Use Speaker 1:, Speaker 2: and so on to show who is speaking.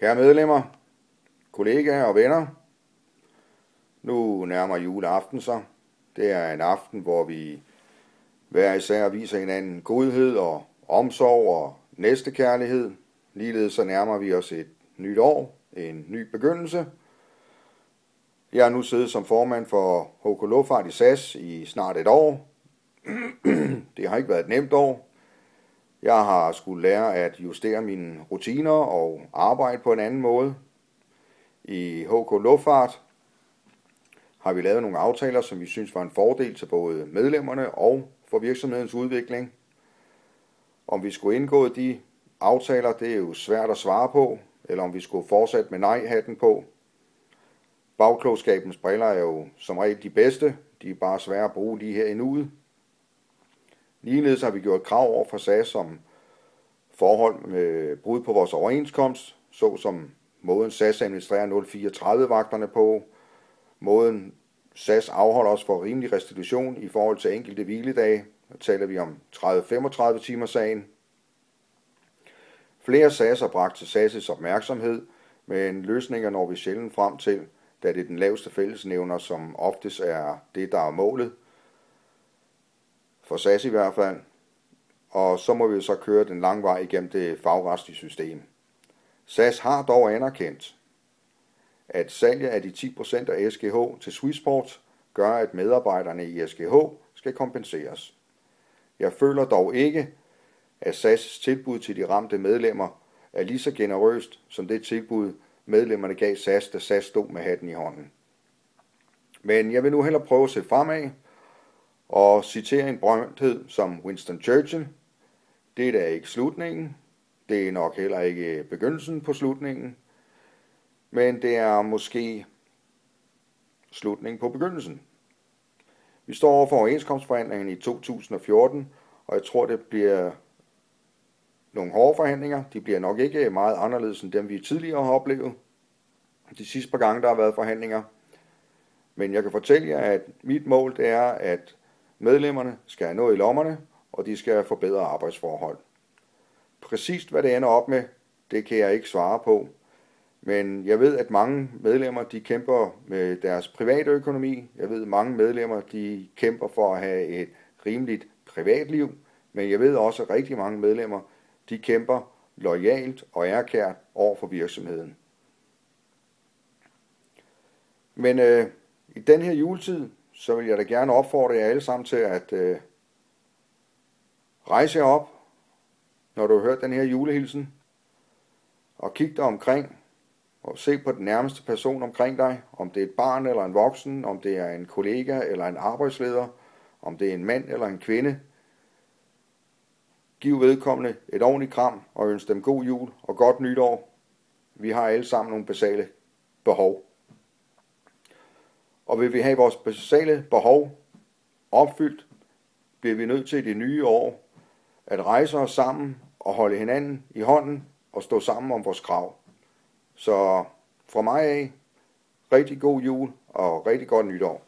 Speaker 1: Kære medlemmer, kollegaer og venner, nu nærmer juleaften sig. Det er en aften, hvor vi hver især viser hinanden godhed og omsorg og næstekærlighed. Ligeledes så nærmer vi os et nyt år, en ny begyndelse. Jeg har nu siddet som formand for HK Luftfart i SAS i snart et år. Det har ikke været et nemt år. Jeg har skulle lære at justere mine rutiner og arbejde på en anden måde. I HK Luftfart har vi lavet nogle aftaler, som vi synes var en fordel til både medlemmerne og for virksomhedens udvikling. Om vi skulle indgå de aftaler, det er jo svært at svare på, eller om vi skulle fortsætte med nej-hatten på. Bagklogskabens briller er jo som regel de bedste, de er bare svære at bruge lige her i nuet. Ligeledes har vi gjort krav over for SAS om forhold med brud på vores overenskomst, såsom måden SAS administrerer 034-vagterne på, måden SAS afholder os for rimelig restitution i forhold til enkelte hviledage. Der taler vi om 30-35 timers sagen. Flere SAS har bragt til SAS' opmærksomhed, men løsninger når vi sjældent frem til, da det er den laveste fællesnævner, som oftest er det, der er målet. For SAS i hvert fald. Og så må vi så køre den lange vej igennem det fagretslige system. SAS har dog anerkendt, at salget af de 10% af SGH til Swissport gør, at medarbejderne i SGH skal kompenseres. Jeg føler dog ikke, at SAS' tilbud til de ramte medlemmer er lige så generøst som det tilbud, medlemmerne gav SAS, da SAS stod med hatten i hånden. Men jeg vil nu hellere prøve at se fremad og citere en berømthed som Winston Churchill. Det er da ikke slutningen. Det er nok heller ikke begyndelsen på slutningen. Men det er måske slutningen på begyndelsen. Vi står over for overenskomstforhandlingerne i 2014, og jeg tror, det bliver nogle hårde forhandlinger. De bliver nok ikke meget anderledes end dem, vi tidligere har oplevet. De sidste par gange, der har været forhandlinger. Men jeg kan fortælle jer, at mit mål det er, at medlemmerne skal have noget i lommerne, og de skal forbedre arbejdsforhold. Præcist hvad det ender op med, det kan jeg ikke svare på. Men jeg ved, at mange medlemmer de kæmper med deres private økonomi. Jeg ved, at mange medlemmer de kæmper for at have et rimeligt privatliv. Men jeg ved også, at rigtig mange medlemmer de kæmper loyalt og ærkært over for virksomheden. Men i den her juletid, så vil jeg da gerne opfordre jer alle sammen til at rejse jer op, når du har hørt den her julehilsen, og kig dig omkring, og se på den nærmeste person omkring dig, om det er et barn eller en voksen, om det er en kollega eller en arbejdsleder, om det er en mand eller en kvinde. Giv vedkommende et ordentligt kram og ønsk dem god jul og godt nytår. Vi har alle sammen nogle basale behov. Og vil vi have vores basale behov opfyldt, bliver vi nødt til i det nye år at rejse os sammen og holde hinanden i hånden og stå sammen om vores krav. Så fra mig af, rigtig god jul og rigtig godt nytår.